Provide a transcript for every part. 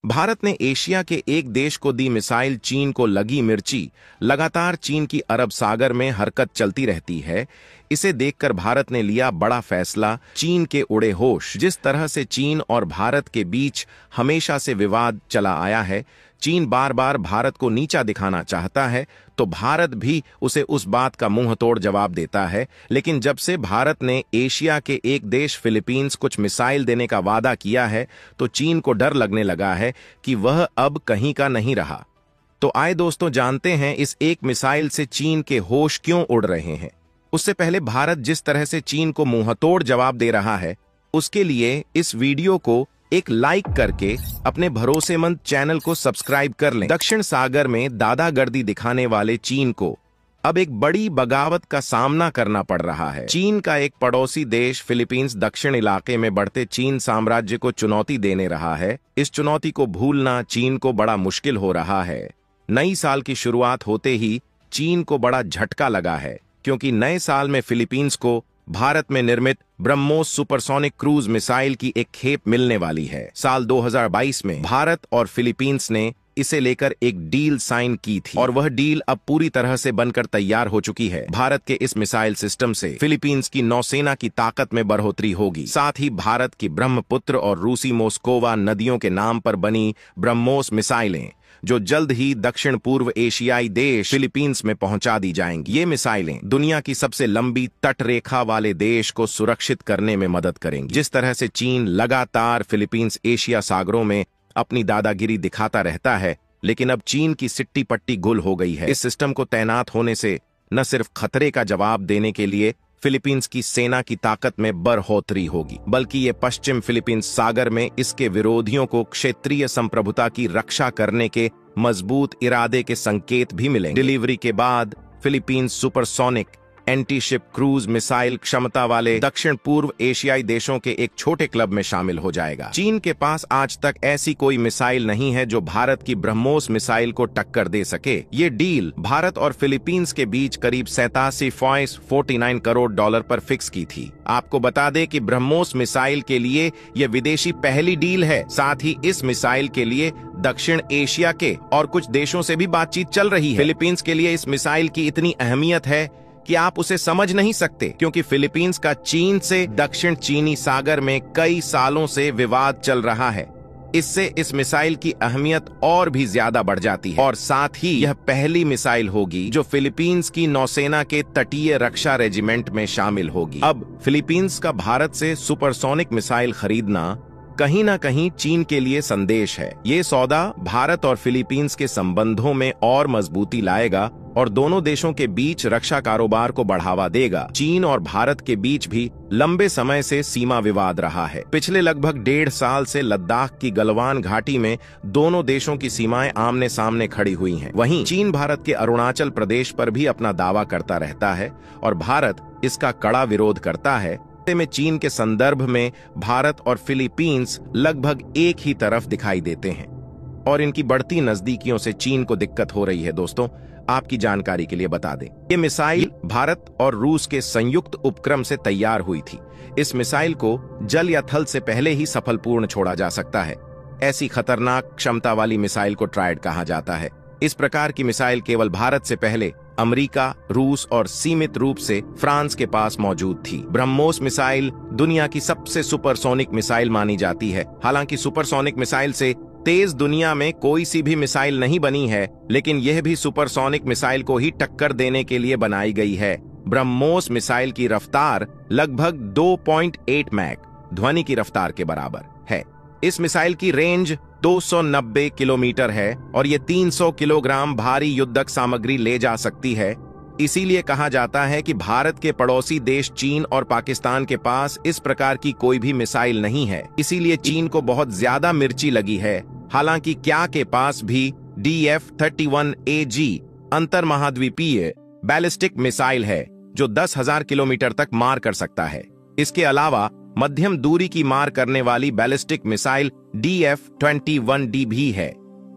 भारत ने एशिया के एक देश को दी मिसाइल, चीन को लगी मिर्ची। लगातार चीन की अरब सागर में हरकत चलती रहती है। इसे देखकर भारत ने लिया बड़ा फैसला, चीन के उड़े होश। जिस तरह से चीन और भारत के बीच हमेशा से विवाद चला आया है, चीन बार बार भारत को नीचा दिखाना चाहता है, तो भारत भी उसे उस बात का मुंह तोड़ जवाब देता है। लेकिन जब से भारत ने एशिया के एक देश फिलीपींस कुछ मिसाइल देने का वादा किया है, तो चीन को डर लगने लगा है कि वह अब कहीं का नहीं रहा। तो आए दोस्तों, जानते हैं इस एक मिसाइल से चीन के होश क्यों उड़ रहे हैं। उससे पहले भारत जिस तरह से चीन को मुंहतोड़ जवाब दे रहा है, उसके लिए इस वीडियो को एक लाइक करके अपने भरोसेमंद चैनल को सब्सक्राइब कर लें। दक्षिण सागर में दादागिरी दिखाने वाले चीन को अब एक बड़ी बगावत का सामना करना पड़ रहा है। चीन का एक पड़ोसी देश फिलीपींस दक्षिण इलाके में बढ़ते चीन साम्राज्य को चुनौती देने रहा है। इस चुनौती को भूलना चीन को बड़ा मुश्किल हो रहा है। नई साल की शुरुआत होते ही चीन को बड़ा झटका लगा है, क्योंकि नए साल में फिलीपींस को भारत में निर्मित ब्रह्मोस सुपरसोनिक क्रूज मिसाइल की एक खेप मिलने वाली है। साल 2022 में भारत और फिलीपींस ने इसे लेकर एक डील साइन की थी, और वह डील अब पूरी तरह से बनकर तैयार हो चुकी है। भारत के इस मिसाइल सिस्टम से फिलीपींस की नौसेना की ताकत में बढ़ोतरी होगी। साथ ही भारत की ब्रह्मपुत्र और रूसी मोस्कोवा नदियों के नाम पर बनी ब्रह्मोस मिसाइलें, जो जल्द ही दक्षिण पूर्व एशियाई देश फिलीपींस में पहुंचा दी जाएंगी। ये मिसाइलें दुनिया की सबसे लंबी तटरेखा वाले देश को सुरक्षित करने में मदद करेंगी। जिस तरह से चीन लगातार फिलीपींस एशिया सागरों में अपनी दादागिरी दिखाता रहता है, लेकिन अब चीन की सिट्टी पट्टी गुल हो गई है। इस सिस्टम को तैनात होने से न सिर्फ खतरे का जवाब देने के लिए फिलीपींस की सेना की ताकत में बढ़ोतरी होगी, बल्कि ये पश्चिम फिलीपींस सागर में इसके विरोधियों को क्षेत्रीय संप्रभुता की रक्षा करने के मजबूत इरादे के संकेत भी मिलेंगे। डिलीवरी के बाद Philippines supersonic anti ship cruise missile क्षमता वाले दक्षिण पूर्व एशियाई देशों के एक छोटे क्लब में शामिल हो जाएगा। चीन के पास आज तक ऐसी कोई मिसाइल नहीं है जो भारत की ब्रह्मोस मिसाइल को टक्कर दे सके। ये डील भारत और फिलीपींस के बीच करीब 87.49 करोड़ डॉलर पर फिक्स की थी। आपको बता दें कि ब्रह्मोस मिसाइल के लिए यह विदेशी पहली डील है। साथ ही इस मिसाइल के लिए दक्षिण एशिया के और कुछ देशों से भी बातचीत चल रही है। फिलीपींस के लिए इस मिसाइल की इतनी अहमियत है कि आप उसे समझ नहीं सकते, क्योंकि फिलीपींस का चीन से दक्षिण चीनी सागर में कई सालों से विवाद चल रहा है। इससे इस मिसाइल की अहमियत और भी ज्यादा बढ़ जाती है, और साथ ही यह पहली मिसाइल होगी जो फिलीपींस की नौसेना के तटीय रक्षा रेजिमेंट में शामिल होगी। अब फिलीपींस का भारत से सुपरसोनिक मिसाइल खरीदना कहीं ना कहीं चीन के लिए संदेश है। ये सौदा भारत और फिलीपींस के संबंधों में और मजबूती लाएगा और दोनों देशों के बीच रक्षा कारोबार को बढ़ावा देगा। चीन और भारत के बीच भी लंबे समय से सीमा विवाद रहा है। पिछले लगभग 1.5 साल से लद्दाख की गलवान घाटी में दोनों देशों की सीमाएं आमने सामने खड़ी हुई हैं। वहीं चीन भारत के अरुणाचल प्रदेश पर भी अपना दावा करता रहता है और भारत इसका कड़ा विरोध करता है। में चीन के संदर्भ में भारत और फिलीपींस लगभग एक ही तरफ दिखाई देते हैं, और इनकी बढ़ती नजदीकियों से चीन को दिक्कत हो रही है। दोस्तों, आपकी जानकारी के लिए बता दें, ये मिसाइल भारत और रूस के संयुक्त उपक्रम से तैयार हुई थी। इस मिसाइल को जल या थल से पहले ही सफलपूर्ण छोड़ा जा सकता है। ऐसी खतरनाक क्षमता वाली मिसाइल को ट्रायड कहा जाता है। इस प्रकार की मिसाइल केवल भारत से पहले अमेरिका, रूस और सीमित रूप से फ्रांस के पास मौजूद थी। ब्रह्मोस मिसाइल दुनिया की सबसे सुपरसोनिक मिसाइल मानी जाती है। हालांकि सुपरसोनिक मिसाइल से तेज दुनिया में कोई सी भी मिसाइल नहीं बनी है, लेकिन यह भी सुपरसोनिक मिसाइल को ही टक्कर देने के लिए बनाई गई है। ब्रह्मोस मिसाइल की रफ्तार लगभग 2.8 मैक ध्वनि की रफ्तार के बराबर है। इस मिसाइल की रेंज 290 किलोमीटर है और ये 300 किलोग्राम भारी युद्धक सामग्री ले जा सकती है। इसीलिए कहा जाता है कि भारत के पड़ोसी देश चीन और पाकिस्तान के पास इस प्रकार की कोई भी मिसाइल नहीं है। इसीलिए चीन को बहुत ज्यादा मिर्ची लगी है। हालांकि क्या के पास भी DF-31AG अंतर महाद्वीपीय बैलिस्टिक मिसाइल है, जो 10,000 किलोमीटर तक मार कर सकता है। इसके अलावा मध्यम दूरी की मार करने वाली बैलिस्टिक मिसाइल DF-21D भी है।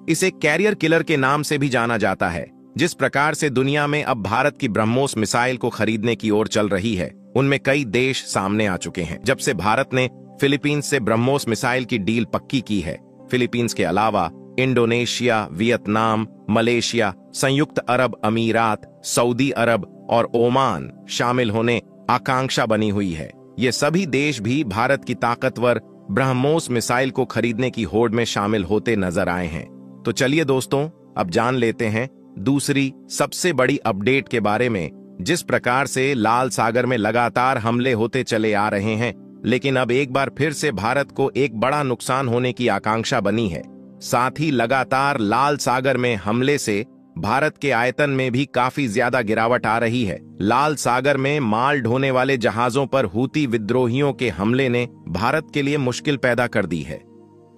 इसे कैरियर किलर के नाम से भी जाना जाता है। जिस प्रकार से दुनिया में अब भारत की ब्रह्मोस मिसाइल को खरीदने की ओर चल रही है, उनमें कई देश सामने आ चुके हैं। जब से भारत ने फिलीपींस से ब्रह्मोस मिसाइल की डील पक्की की है, फिलीपींस के अलावा इंडोनेशिया, वियतनाम, मलेशिया, संयुक्त अरब अमीरात, सऊदी अरब और ओमान शामिल होने आकांक्षा बनी हुई है। ये सभी देश भी भारत की ताकतवर ब्रह्मोस मिसाइल को खरीदने की होड़ में शामिल होते नजर आए हैं। तो चलिए दोस्तों, अब जान लेते हैं दूसरी सबसे बड़ी अपडेट के बारे में। जिस प्रकार से लाल सागर में लगातार हमले होते चले आ रहे हैं, लेकिन अब एक बार फिर से भारत को एक बड़ा नुकसान होने की आकांक्षा बनी है। साथ ही लगातार लाल सागर में हमले से भारत के आयतन में भी काफी ज्यादा गिरावट आ रही है। लाल सागर में माल ढोने वाले जहाजों पर हूती विद्रोहियों के हमले ने भारत के लिए मुश्किल पैदा कर दी है।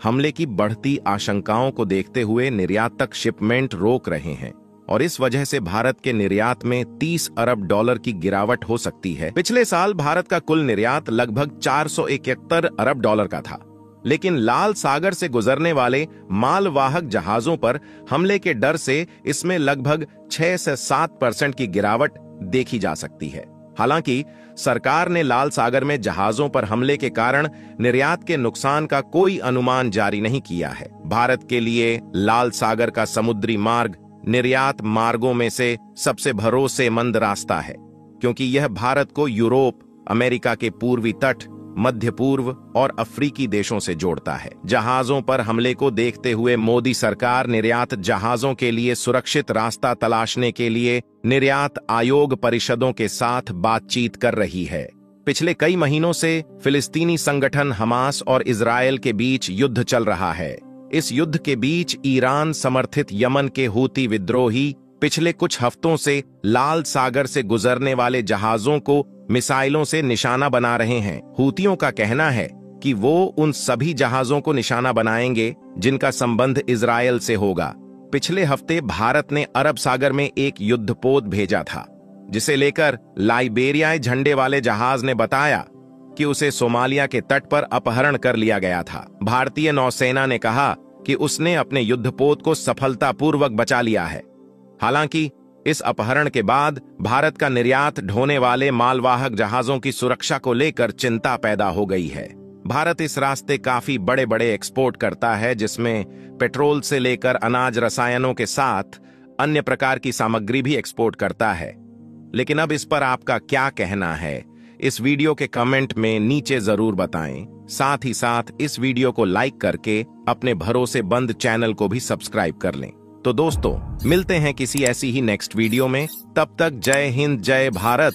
हमले की बढ़ती आशंकाओं को देखते हुए निर्यातक शिपमेंट रोक रहे हैं और इस वजह से भारत के निर्यात में 30 अरब डॉलर की गिरावट हो सकती है। पिछले साल भारत का कुल निर्यात लगभग 471 अरब डॉलर का था, लेकिन लाल सागर से गुजरने वाले मालवाहक जहाजों पर हमले के डर से इसमें लगभग 6 से 7% की गिरावट देखी जा सकती है। हालांकि सरकार ने लाल सागर में जहाजों पर हमले के कारण निर्यात के नुकसान का कोई अनुमान जारी नहीं किया है। भारत के लिए लाल सागर का समुद्री मार्ग निर्यात मार्गों में से सबसे भरोसेमंद रास्ता है, क्योंकि यह भारत को यूरोप, अमेरिका के पूर्वी तट, मध्य पूर्व और अफ्रीकी देशों से जोड़ता है। जहाजों पर हमले को देखते हुए मोदी सरकार निर्यात जहाजों के लिए सुरक्षित रास्ता तलाशने के लिए निर्यात आयोग परिषदों के साथ बातचीत कर रही है। पिछले कई महीनों से फिलिस्तीनी संगठन हमास और इजरायल के बीच युद्ध चल रहा है। इस युद्ध के बीच ईरान समर्थित यमन के हूती विद्रोही पिछले कुछ हफ्तों से लाल सागर से गुजरने वाले जहाजों को मिसाइलों से निशाना बना रहे हैं। हूतियों का कहना है कि वो उन सभी जहाजों को निशाना बनाएंगे जिनका संबंध इजरायल से होगा। पिछले हफ्ते भारत ने अरब सागर में एक युद्धपोत भेजा था, जिसे लेकर लाइबेरियाई झंडे वाले जहाज ने बताया कि उसे सोमालिया के तट पर अपहरण कर लिया गया था। भारतीय नौसेना ने कहा कि उसने अपने युद्धपोत को सफलतापूर्वक बचा लिया है। हालांकि इस अपहरण के बाद भारत का निर्यात ढोने वाले मालवाहक जहाजों की सुरक्षा को लेकर चिंता पैदा हो गई है। भारत इस रास्ते काफी बड़े बड़े एक्सपोर्ट करता है, जिसमें पेट्रोल से लेकर अनाज, रसायनों के साथ अन्य प्रकार की सामग्री भी एक्सपोर्ट करता है। लेकिन अब इस पर आपका क्या कहना है, इस वीडियो के कमेंट में नीचे जरूर बताएं। साथ ही साथ इस वीडियो को लाइक करके अपने भरोसेमंद चैनल को भी सब्सक्राइब कर लें। तो दोस्तों, मिलते हैं किसी ऐसी ही नेक्स्ट वीडियो में। तब तक जय हिंद, जय भारत।